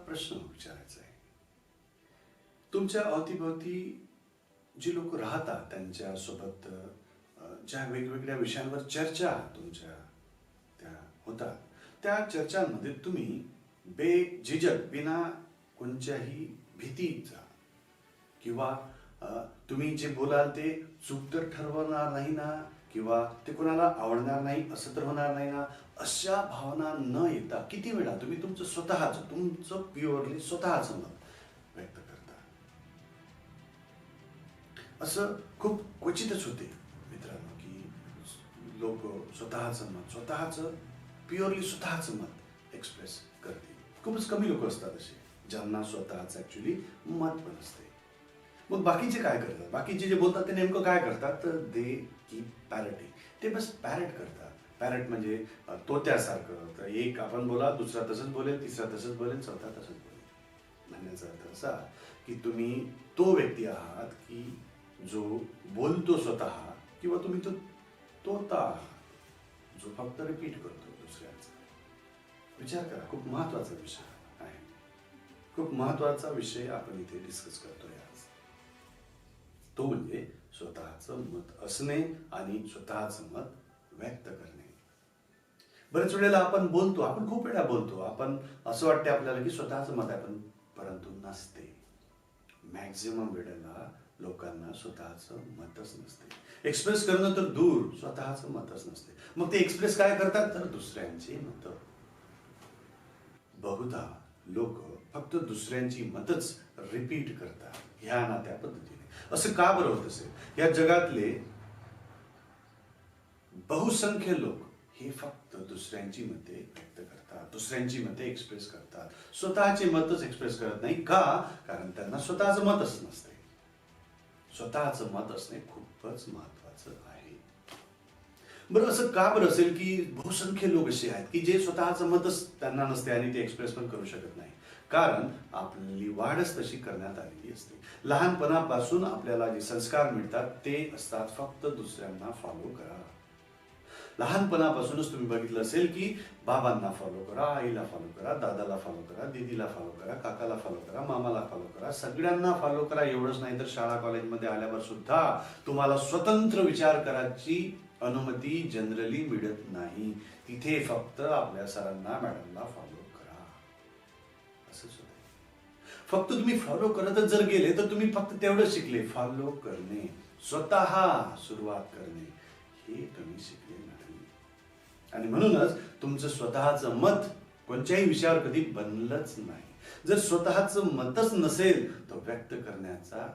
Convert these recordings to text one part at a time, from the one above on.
प्रश्न विचारायचा आहे. तुमच्या अवतीभोवती जी लोक राहतात त्यांच्यासोबत ज्या वेगवेगळ्या विषयांवर चर्चा तुमच्या त्या होतात, त्या चर्चांमध्ये तुम्ही बेझिझक बिना कोणत्याही भीतीचा किंवा तुम्ही जे बोलाल ते चूक तर ठरवणार नाही ना, किंवा ते कोणाला आवडणार नाही असं तर होणार नाही ना, अशा भावना न येता किती वेळा तुम्ही तुमचं प्युअरली स्वतःचं मत व्यक्त करता? असं खूप क्वचितच होते मित्रांनो की लोक स्वतःचं प्युअरली स्वतःचं मत एक्सप्रेस करतील. खूपच कमी लोक असतात असे ज्यांना स्वतःच ऍक्च्युली मत पण असते. मग बाकीचे काय करतात? बाकीचे जे बोलतात ते नेमकं काय करतात? तर दे कीप पॅरटिंग. ते बस पॅरट करतात. पॅरट म्हणजे तोत्यासारखं. तर एक आपण बोला, दुसरा तसंच बोलेल, तिसरा तसंच बोलेल, चौथा तसंच बोलेल. म्हणण्याचा अर्थ असा की तुम्ही तो व्यक्ती आहात की जो बोलतो स्वतः, किंवा तुम्ही तो तोता आहात जो फक्त रिपीट करतो दुसऱ्यांचा. विचार करा, खूप महत्वाचा विषय आहे. खूप महत्वाचा विषय आपण इथे डिस्कस करतोय आज. तो म्हणजे स्वतःचं मत असणे आणि स्वतःचं मत व्यक्त करणे. बरेच वेळेला आपण खूप वेळा बोलतो, आपण असं वाटतं आपल्याला की स्वतःचं मत आहे, परंतु नसते. मॅक्झिमम वेळेला लोकांना स्वतःचं मतच नसते. एक्सप्रेस करणं तर दूर, स्वतःचं मतच नसते. मग ते एक्सप्रेस काय करतात? तर दुसऱ्यांची मतं. बहुधा लोक फक्त दुसऱ्यांची मतच रिपीट करतात ह्या ना त्या पद्धतीने. असं का बरं होत असेल? या जगातले बहुसंख्य लोक हे फक्त दुसऱ्यांची मते व्यक्त करतात, दुसऱ्यांची मते एक्सप्रेस करतात, स्वतःचे मतच एक्सप्रेस करत नाही. का? कारण त्यांना स्वतःचं मतच नसते. स्वतःचं मत असणे खूपच महत्वाचं आहे. बरं, असं का बरं असेल की बहुसंख्य लोक असे आहेत की जे स्वतःचं मतच त्यांना नसते आणि ते एक्सप्रेस पण करू शकत नाही? कारण आपली वाढच तशी करण्यात आलेली असते. लहानपणापासून आपल्याला जे संस्कार मिळतात ते असतात फक्त दुसऱ्यांना फॉलो करा. लहानपणापासूनच तुम्ही बघितलं असेल की बाबांना फॉलो करा, आईला फॉलो करा, दादाला फॉलो करा, दीदीला फॉलो करा, काकाला फॉलो करा, मामाला फॉलो करा, सगळ्यांना फॉलो करा. एवढंच नाही तर शाळा कॉलेजमध्ये आल्यावर सुद्धा तुम्हाला स्वतंत्र विचार करायची अनुमती जनरली मिळत नाही. तिथे फक्त आपल्या सरांना, मॅडमला फॉलो करा, असंच होतं. फक्त तुम्ही फॉलो करतच जर गेले तर तुम्ही फक्त तेवढं शिकले, फॉलो करणे, स्वतः सुरुवात करणे हे तुम्ही शिकले नाही. आणि म्हणूनच तुमचं स्वतःचं मत कोणत्याही विषयावर कधी बनलंच नाही. जर स्वतःचं मतच नसेल तर व्यक्त करण्याचा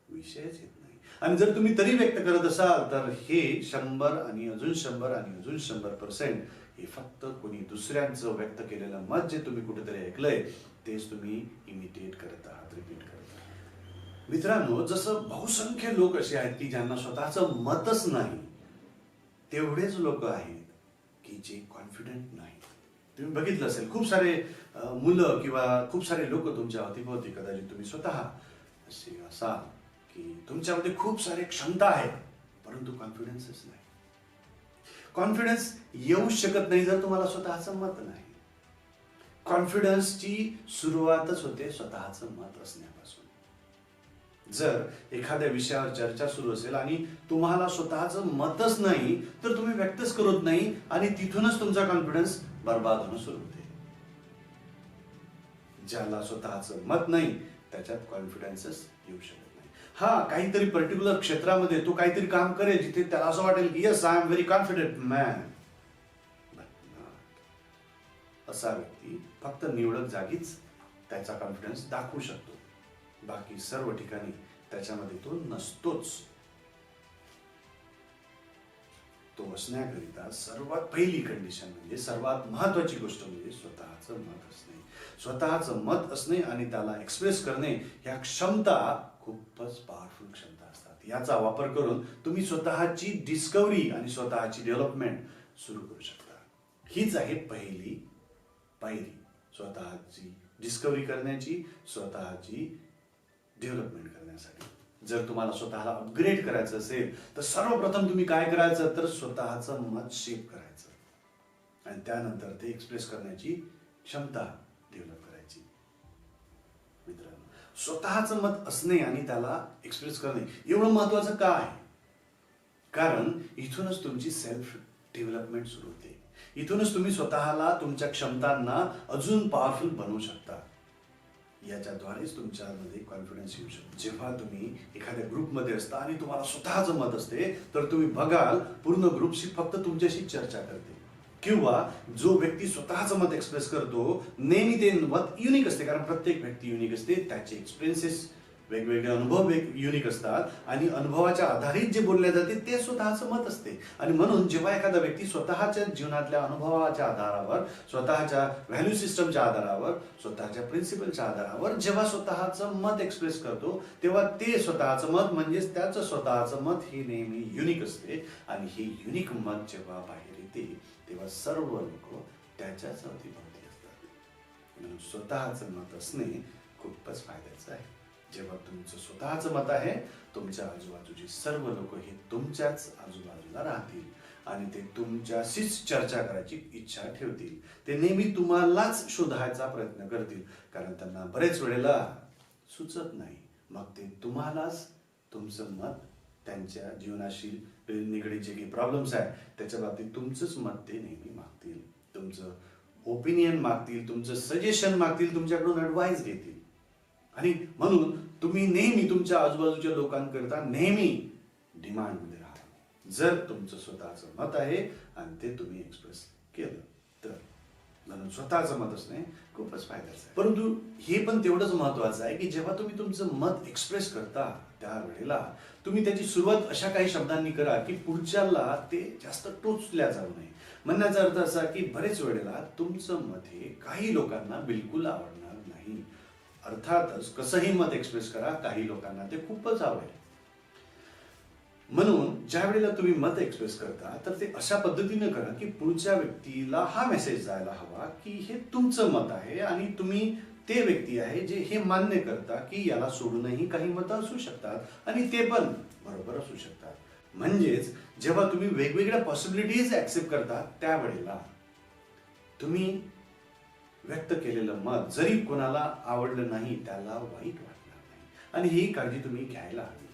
विषयच येत नाही. आणि जर तुम्ही तरी व्यक्त करत असाल तर हे 100 आणि अजून 100 आणि अजून 100% हे फक्त कोणी दुसऱ्यांचं व्यक्त केलेलं मत जे तुम्ही कुठेतरी ऐकलंय तेच तुम्ही इमिटेट करत आहात, रिपीट करत आहात. मित्रांनो, जसं बहुसंख्य लोक असे आहेत की ज्यांना स्वतःचं मतच नाही, तेवढेच लोक आहेत की जे कॉन्फिडंट नाही. तुम्ही बघितलं असेल खूप सारे मुलं किंवा खूप सारे लोक तुमच्या अवतीभोवती, कदाचित तुम्ही स्वतः असे असाल की तुमच्यामध्ये खूप सारे क्षमता आहेत परंतु कॉन्फिडन्सच नाही. कॉन्फिडन्स येऊ शकत नाही जर तुम्हाला स्वतःचं मत नाही. कॉन्फिडन्सची सुरुवातच होते स्वतःचं मत असण्यापासून. जर एखाद्या विषयावर चर्चा सुरू असेल आणि तुम्हाला स्वतःचं मतच नाही तर तुम्ही व्यक्तच करत नाही आणि तिथूनच तुमचा कॉन्फिडन्स बर्बाद होणं सुरू होते. ज्याला स्वतःचं मत नाही त्याच्यात कॉन्फिडन्सच येऊ शकत नाही. हा, काहीतरी पर्टिक्युलर क्षेत्रामध्ये तो काहीतरी काम करेल जिथे त्याला असं वाटेल की yes, I am very confident man. असा व्यक्ती फक्त निवडक जागीच त्याचा कॉन्फिडन्स दाखवू शकतो, बाकी सर्व ठिकाणी त्याच्यामध्ये तो नसतोच. तो असण्याकरिता सर्वात पहिली कंडिशन म्हणजे सर्वात महत्वाची गोष्ट म्हणजे स्वतःचं मत असणे. स्वतःचं मत असणे आणि त्याला एक्सप्रेस करणे ह्या क्षमता खूपच पॉवरफुल क्षमता असतात. याचा वापर करून तुम्ही स्वतःची डिस्कव्हरी आणि स्वतःची डेव्हलपमेंट सुरू करू शकता. हीच आहे पहिली पायरी स्वतःची डिस्कव्हरी करण्याची, स्वतःची डेव्हलपमेंट करण्यासाठी. जर तुम्हाला स्वतःला अपग्रेड करायचं असेल तर सर्वप्रथम तुम्ही काय करायचं तर स्वतःचं मत शेप करायचं आणि त्यानंतर ते एक्सप्रेस करण्याची क्षमता डेव्हलप करायची. स्वतःचं मत असणे आणि त्याला एक्सप्रेस करणे एवढं महत्वाचं का आहे? कारण इथूनच तुमची सेल्फ डेव्हलपमेंट सुरू होते. इथूनच तुम्ही स्वतःला तुमच्या क्षमतांना अजून पॉवरफुल बनवू शकता. याच्याद्वारेच तुमच्यामध्ये कॉन्फिडन्स येऊ शकतो. जेव्हा तुम्ही एखाद्या ग्रुपमध्ये असता आणि तुम्हाला स्वतःचं मत असते, तर तुम्ही बघाल पूर्ण ग्रुपशी फक्त तुमच्याशी चर्चा करते. किंवा जो व्यक्ती स्वतःचं मत एक्सप्रेस करतो नेहमी ते मत युनिक असते, कारण प्रत्येक व्यक्ती युनिक असते. त्याचे एक्सपिरियन्सेस वेगवेगळे अनुभव युनिक असतात आणि अनुभवाच्या आधारित जे बोलले जाते ते स्वतःचं मत असते. आणि म्हणून जेव्हा एखादा व्यक्ती स्वतःच्या जीवनातल्या अनुभवाच्या आधारावर, स्वतःच्या व्हॅल्यू सिस्टमच्या आधारावर, स्वतःच्या प्रिन्सिपलच्या आधारावर जेव्हा स्वतःचं मत एक्सप्रेस करतो, तेव्हा ते स्वतःचं मत म्हणजेच त्याचं स्वतःचं मत हे नेहमी युनिक असते. आणि हे युनिक मत जेव्हा बाहेर येते तेव्हा सर्व लोक त्याच्याच अवतीभोवती असतात. म्हणून स्वतःचं मत असणे खूपच फायद्याचं आहे. जेव्हा तुमचं स्वतःचं मत आहे, तुमच्या आजूबाजूची सर्व लोक हे तुमच्याच आजूबाजूला राहतील आणि ते तुमच्याशीच चर्चा करायची इच्छा ठेवतील. ते नेहमी तुम्हालाच शोधायचा प्रयत्न करतील, कारण त्यांना बरेच वेळेला सुचत नाही. मग ते तुम्हालाच तुमचं मत, त्यांच्या जीवनाशी निगडीत जे काही प्रॉब्लेम्स आहे त्याच्या बाबतीत तुमचंच मत ते नेहमी मागतील. तुमचं ओपिनियन मागतील, तुमचं सजेशन मागतील, तुमच्याकडून ॲडवाइस घेतील. आणि म्हणून तुम्ही नेहमी तुमच्या आजूबाजूच्या लोकांकरता नेहमी डिमांडमध्ये राहा जर तुमचं स्वतःचं मत आहे आणि ते तुम्ही एक्सप्रेस केलं तर. म्हणून स्वतःचं मत असणे खूपच फायद्याचं आहे. परंतु हे पण तेवढंच महत्वाचं आहे की जेव्हा तुम्ही तुमचं मत एक्सप्रेस करता त्यावेळेला तुम्ही त्याची सुरुवात अशा काही शब्दांनी करा की पुढच्याला ते जास्त टोचल्या जाऊ नये. म्हणण्याचा अर्थ असा की बरेच वेळेला तुमचं मत हे काही लोकांना बिलकुल आवडणार नाही. अर्थातच कसंही मत एक्सप्रेस करा, काही लोकांना ते खूपच आवडेल. म्हणून ज्या वेळेला तुम्ही मत एक्सप्रेस करता तर ते अशा पद्धतीने करा की पुढच्या व्यक्तीला हा मेसेज जायला हवा की हे तुमचं मत आहे आणि तुम्ही ते व्यक्ती आहे जे हे मान्य करता की याला सोडूनही काही मतं असू शकतात आणि ते पण बरोबर असू शकतात. म्हणजेच जेव्हा तुम्ही वेगवेगळ्या पॉसिबिलिटीज ऍक्सेप्ट करता त्यावेळेला तुम्ही व्यक्त केलेलं मत जरी कोणाला आवडलं नाही त्याला वाईट वाटणार नाही. आणि ही काळजी तुम्ही घ्यायला हवी.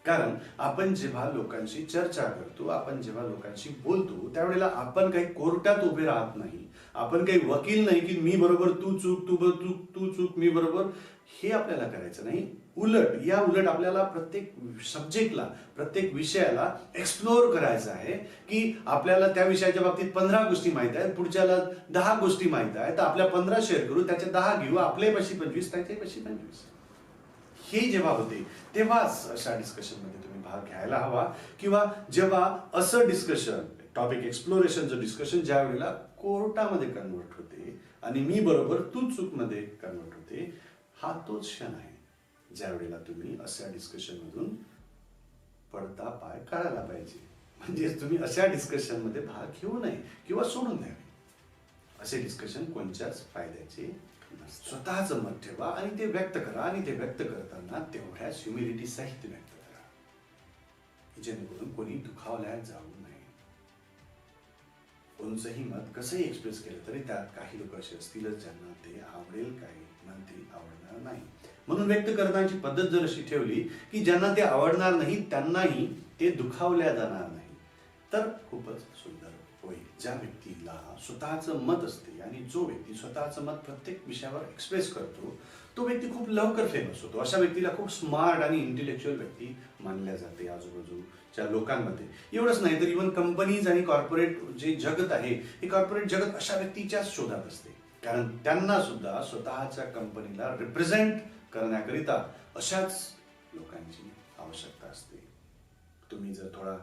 कारण आपण जेव्हा लोकांशी चर्चा करतो, आपण जेव्हा लोकांशी बोलतो त्यावेळेला आपण काही कोर्टात उभे राहत नाही. आपण काही वकील नाही की मी बरोबर तू चूक, तू चूक मी बरोबर. हे आपल्याला करायचं नाही. उलट आपल्याला प्रत्येक सब्जेक्टला, प्रत्येक विषयाला एक्सप्लोर करायचं आहे की आपल्याला त्या विषयाच्या बाबतीत 15 गोष्टी माहित आहेत, पुढच्याला 10 गोष्टी माहित आहेत, तर आपल्या 15 शेअर करू, त्याच्या 10 घेऊ, आपल्यापाशी 25, त्याच्यापाशी 25. हे जेव्हा होते तेव्हाच अशा डिस्कशनमध्ये तुम्ही भाग घ्यायला हवा. किंवा जेव्हा असं डिस्कशन, टॉपिक एक्सप्लोरेशनचं डिस्कशन ज्या वेळेला कोर्टामध्ये कन्वर्ट होते आणि मी बरोबर तू चूक मध्ये कन्वर्ट होते, हा तोच क्षण आहे ज्या वेळेला तुम्ही अशा डिस्कशन मधून पडता पाय काढायला पाहिजे. म्हणजे तुम्ही अशा डिस्कशन मध्ये भाग घेऊ नये किंवा सोडून द्यावे. असे डिस्कशन कोणत्याच फायद्याचे नसते. स्वतःचं मत ठेवा आणि ते व्यक्त करा आणि ते व्यक्त करताना तेवढ्याच ह्युमिलिटी सहित व्यक्त करा जेणेकरून कोणी दुखावल्या जाऊ नये. कोणचंही मत कसंही एक्सप्रेस केलं तरी त्यात काही लोक असे असतीलच ज्यांना ते आवडेल, काही म्हणतील आवडणार नाही. म्हणून व्यक्त करण्याची पद्धत जर अशी ठेवली की ज्यांना ते आवडणार नाही त्यांनाही ते दुखावल्या जाणार नाही तर खूपच सुंदर होईल. ज्या व्यक्तीला स्वतःचं मत असते आणि जो व्यक्ती स्वतःचं मत प्रत्येक विषयावर एक्सप्रेस करतो तो व्यक्ती खूप लवकर फेमस होतो. अशा व्यक्तीला खूप स्मार्ट आणि इंटेलेक्च्युअल व्यक्ती मानल्या जाते आजूबाजूच्या लोकांमध्ये. एवढंच नाही तर इव्हन कंपनीज आणि कॉर्पोरेट जे जगत आहे हे कॉर्पोरेट जगत अशा व्यक्तीच्याच शोधात असते. कारण त्यांना सुद्धा स्वतःच्या कंपनीला रिप्रेझेंट करण्याकरिता अशाच लोकांची आवश्यकता असते. तुम्ही जर थोडा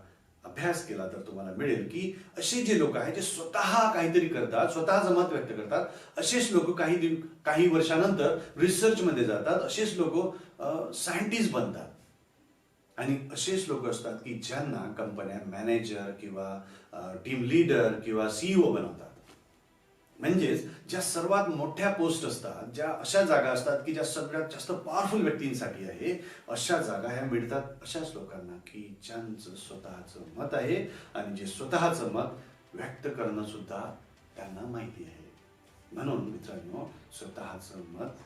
अभ्यास केला तर तुम्हाला मिळेल की असे जे लोक आहेत जे स्वतः काहीतरी करतात, स्वतःचं मत व्यक्त करतात, असेच लोक काही वर्षानंतर रिसर्च मध्ये जातात, असेच लोक सायंटिस्ट बनतात. आणि असेच लोक असतात की ज्यांना कंपन्या मॅनेजर किंवा टीम लीडर किंवा सीईओ बनवतात. म्हणजेच ज्या सर्वात मोठ्या पोस्ट असतात, ज्या अशा जागा असतात की ज्या सगळ्यात जास्त पॉवरफुल व्यक्तींसाठी आहे, अशा जागा ह्या मिळतात अशाच लोकांना की ज्यांचं स्वतःचं मत आहे आणि जे स्वतःचं मत व्यक्त करणं सुद्धा त्यांना माहिती आहे. म्हणून मित्रांनो, स्वतःचं मत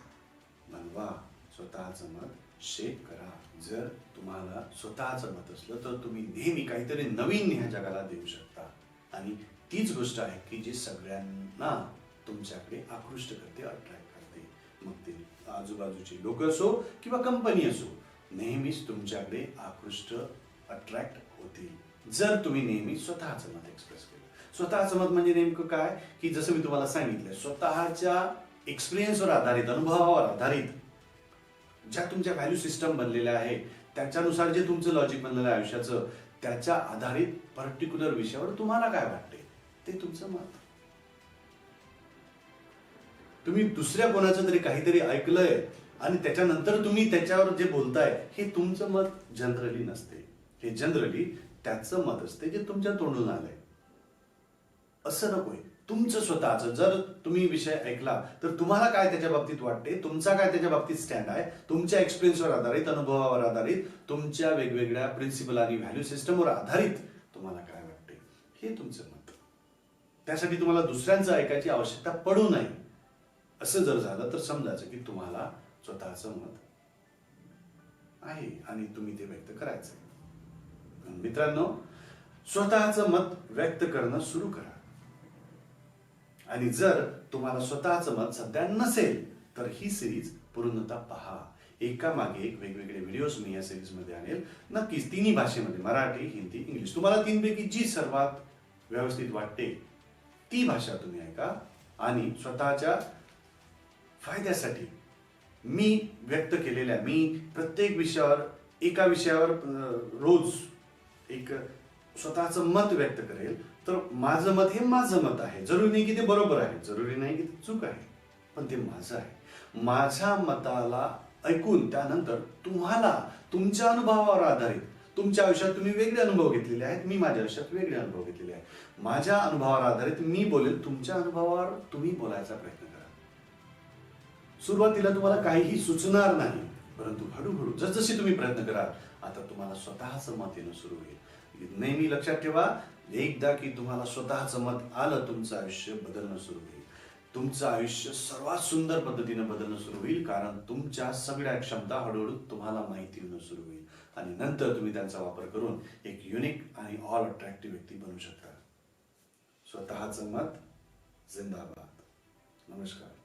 बनवा, स्वतःचं मत शेप करा. जर तुम्हाला स्वतःचं मत असलं तर तुम्ही नेहमी काहीतरी नवीन ह्या जगाला देऊ शकता. आणि तीच गोष्ट आहे की जी सगळ्यांना तुमच्याकडे आकृष्ट करते, अट्रॅक्ट करते. मग ते आजूबाजूची लोक असो किंवा कंपनी असो, नेहमीच तुमच्याकडे आकृष्ट, अट्रॅक्ट होतील जर तुम्ही नेहमी स्वतःचं मत एक्सप्रेस केलं. स्वतःचं मत म्हणजे नेमकं काय की जसं मी तुम्हाला सांगितलं, स्वतःच्या एक्सपिरियन्सवर आधारित, अनुभवावर आधारित ज्या तुमच्या व्हॅल्यू सिस्टम बनलेल्या आहे, त्याच्यानुसार जे तुमचं लॉजिक बनलेलं आहे आयुष्याचं, त्याच्या आधारित पर्टिक्युलर विषयावर तुम्हाला काय वाटते ते तुमचं मत. तुम्ही दुसऱ्या कोणाचं तरी काहीतरी ऐकलंय आणि त्याच्यानंतर तुम्ही त्याच्यावर जे बोलताय हे तुमचं मत जनरली नसते. हे जनरली त्याचं मत असते जे तुमच्या तोंडून आलंय. असं नकोय. तुमचं स्वतःचं जर तुम्ही विषय ऐकला तर तुम्हाला काय त्याच्या बाबतीत वाटते, तुमचा काय त्याच्या बाबतीत स्टँड आहे, तुमच्या एक्सपिरियन्सवर आधारित, अनुभवावर आधारित, तुमच्या वेगवेगळ्या प्रिन्सिपल आणि व्हॅल्यू सिस्टमवर आधारित तुम्हाला काय वाटते हे तुमचं मत. त्यासाठी तुम्हाला दुसऱ्यांचं ऐकायची आवश्यकता पडू नये. असं जर झालं तर समजायचं की तुम्हाला स्वतःचं मत आहे आणि तुम्ही ते व्यक्त करायचं. मित्रांनो, स्वतःचं मत व्यक्त करणं सुरू करा. आणि जर तुम्हाला स्वतःचं मत सध्या नसेल तर ही सिरीज पूर्णतः पहा. एकामागे एक वेगवेगळे व्हिडिओज मी या सिरीजमध्ये आणेल. नक्कीच तिन्ही भाषेमध्ये, मराठी, हिंदी, इंग्लिश. तुम्हाला तीनपैकी जी सर्वात व्यवस्थित वाटते ती भाषा तुम्ही ऐका आणि स्वतःच्या फायद्यासाठी मी व्यक्त केलेल्या, मी प्रत्येक विषयावर, एका विषयावर रोज एक स्वतःचं मत व्यक्त करेल. तर माझं मत हे माझं मत आहे. जरुरी नाही की ते बरोबर आहे, जरुरी नाही की ते चूक आहे, पण ते माझं आहे. माझ्या मताला ऐकून त्यानंतर तुम्हाला तुमच्या अनुभवावर आधारित, तुमच्या आयुष्यात तुम्ही वेगळे अनुभव घेतलेले आहेत, मी माझ्या आयुष्यात वेगळे अनुभव घेतलेले आहेत. माझ्या अनुभवावर आधारित मी बोलेल, तुमच्या अनुभवावर तुम्ही बोलायचा प्रयत्न करा. सुरुवातीला तुम्हाला काहीही सुचणार नाही, परंतु हळूहळू जसजसे तुम्ही प्रयत्न कराल आता तुम्हाला स्वतःचं मत येणं सुरू होईल. नेहमी लक्षात ठेवा, एकदा की तुम्हाला स्वतःचं मत आलं, तुमचं आयुष्य बदलणं सुरू होईल. तुमचं आयुष्य सर्वात सुंदर पद्धतीने बदलणं सुरू होईल, कारण तुमच्या सगळ्या क्षमता हळूहळू तुम्हाला माहिती होणं सुरू होईल आणि नंतर तुम्ही त्यांचा वापर करून एक युनिक आणि ऑल अट्रॅक्टिव्ह व्यक्ती बनू शकता. स्वतःचं मत जिंदाबाद. नमस्कार.